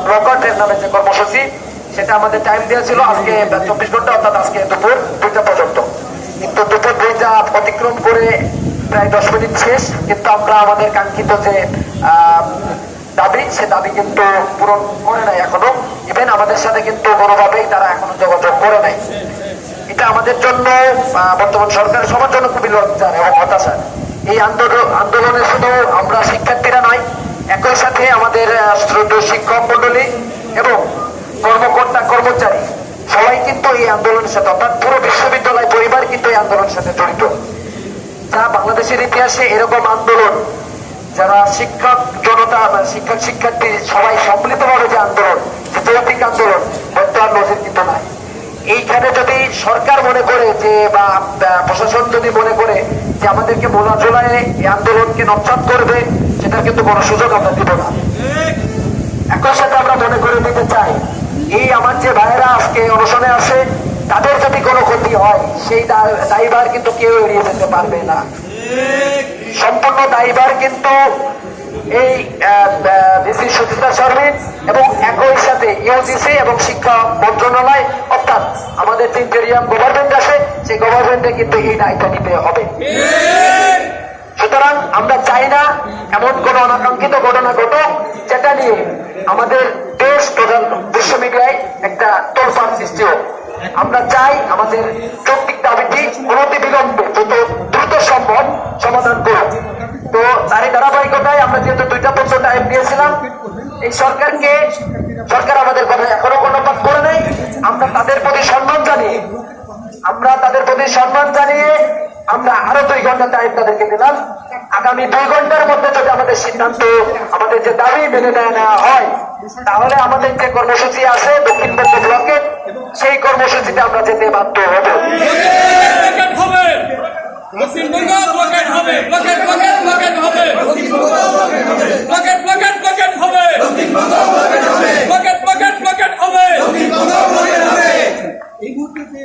Blocker নামে যে কর্মসূচি, সেটা আমাদের টাইম দেওয়া ছিল আজকে 24 ঘন্টা, অর্থাৎ আজকে দুপুর 2টা পর্যন্ত। কিন্তু দুপুর 2টা অতিক্রম করে প্রায় 10 মিনিট শেষ, কিন্তু আমরা আমাদের কাঙ্ক্ষিত যে দাবি, সে দাবি কিন্তু পূরণ করে নাই এখনো। ইভেন আমাদের সাথে কিন্তু কোনোভাবেই তারা এখনো যোগাযোগ করে নাই। এটা আমাদের জন্য, বর্তমান সরকারের সবার জন্য খুবই লজ্জার এবং হতাশার। এই আন্দোলনে শুধু আমরা শিক্ষার্থীরা নয়, একই সাথে আমাদের শ্রদ্ধেয় শিক্ষক মন্ডলী এবং কর্মকর্তা কর্মচারী সবাই কিন্তু এই আন্দোলনের সাথে, অর্থাৎ পুরো বিশ্ববিদ্যালয় পরিবার কিন্তু এই আন্দোলনের সাথে জড়িত। যা বাংলাদেশের ইতিহাসে এরকম আন্দোলন, যারা শিক্ষক জনতা শিক্ষক শিক্ষার্থী সবাই সম্মিলিতভাবে যে আন্দোলন, যে যৌক্তিক আন্দোলন, বর্তমান নজির কিন্তু নাই। এইখানে যদি সরকার মনে করে যে, বা প্রশাসন যদি মনে করে যে আমাদেরকে মোলা জোলায় এই আন্দোলনকে নচ্ছাদ করবে, সেটার কিন্তু কোনো সুযোগ আমরা দিব না। একই সাথে আমরা মনে করে দিতে চাই, এই আমার যে ভাইয়েরা আজকে অনশনে আছে, তাদের যদি কোনো ক্ষতি হয়, সেই দায়ভার কিন্তু কেউ এড়িয়ে যেতে পারবে না। সম্পূর্ণ দায়ভার কিন্তু এই ভিসি সুচিত্রা সার্ভিস এবং একই সাথে ইউজিসি এবং শিক্ষা মন্ত্রণালয়, অর্থাৎ আমাদের যে ইন্টেরিয়াম গভর্নমেন্ট আছে, সেই গভর্নমেন্টে কিন্তু এই দায়িত্ব নিতে হবে। সুতরাং আমরা চাই না এমন কোন অনাকাঙ্ক্ষিত ঘটনা ঘটুক, যেটা নিয়ে আমাদের দেশ প্রধান বিশ্ব মিডিয়ায় একটা তোলপাড় সৃষ্টি হোক। আমরা চাই আমাদের যৌক্তিক দাবিটি অনতি বিলম্বে যত দ্রুত সম্ভব সমাধান করুক। তো তারই ধারাবাহিকতায় আমরা যেহেতু 2টা পর্যন্ত টাইম দিয়েছিলাম, এই সরকার আমাদের কথা এখনো কর্ণপাত করে নেই। আমরা তাদের প্রতি সম্মান জানিয়ে আমরা আরো 2 ঘন্টা টাইম তাদেরকে দিলাম। আগামী 2 ঘন্টার মধ্যে যদি আমাদের সিদ্ধান্ত, আমাদের যে দাবি মেনে নেওয়া হয়, তাহলে আমাদের যে কর্মসূচি আছে দক্ষিণবঙ্গ ব্লকের, সেই কর্মসূচিতে আমরা যেতে বাধ্য হব।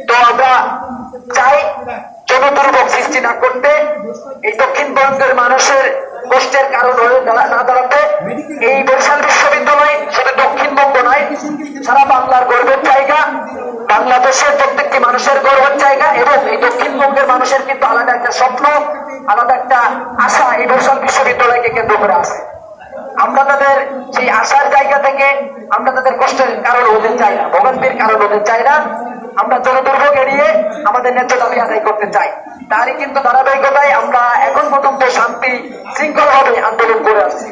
তো আমরা চাই জনদুর্ভোগ সৃষ্টি না করতে, এই দক্ষিণবঙ্গের মানুষের কষ্টের কারণ হয়ে না দাঁড়াতে। এই বরিশাল বিশ্ববিদ্যালয় শুধু দক্ষিণবঙ্গ নয়, সারা বাংলার গর্বের জায়গা, বাংলাদেশের প্রত্যেকটি মানুষের গর্বের জায়গা। এবং এই দক্ষিণবঙ্গের মানুষের কিন্তু আলাদা একটা স্বপ্ন, আলাদা একটা আশা এই বরিশাল বিশ্ববিদ্যালয়কে কেন্দ্র করে আছে। আমরা তাদের সেই আশার জায়গা থেকে আমরা তাদের কষ্টের কারণ হতে চাই না, ভোগান্তির কারণ হতে চাই না। আমরা জনদুর্ভোগ এড়িয়ে আমাদের ন্যায্য দাবি আদায় করতে চাই। তারই কিন্তু ধারাবাহিকতায় আমরা এখন পর্যন্ত শান্তি শৃঙ্খল ভাবে আন্দোলন করে আসছি।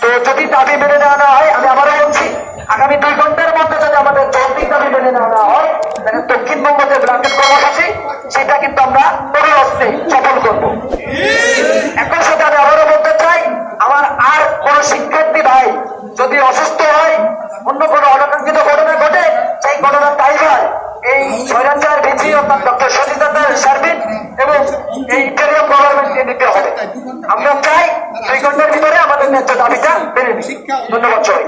তো যদি দাবি মেনে নেওয়া না হয়, আমি আবারও বলছি, আগামী 2 ঘন্টার মধ্যে যদি আমাদের যৌক্তিক দাবি মেনে নেওয়া না হয়, তাহলে দক্ষিণবঙ্গ যে ব্লকের কর্মসূচি, সেটা কিন্তু আমরা পরিবর্তে সফল করব। একই সাথে আমি আবারও বলতে চাই, আমার আর কোন শিক্ষার্থী ভাই যদি অসুস্থ হয়, অন্য কোনো অনাকাঙ্ক্ষিত ঘটনা ঘটে, সেই ঘটনার দায়ভার এই স্বৈরাচার ভিসি অর্থাৎ ডক্টর সুচিত্রা সার্ভিস এবং এই ইন্টেরিয়াম গভর্নমেন্টকে নিতে হবে। আমরা চাই 2 ঘন্টার ভিতরে আমাদের ন্যায্য দাবিটা মেনে নিই। ধন্যবাদ সবাই।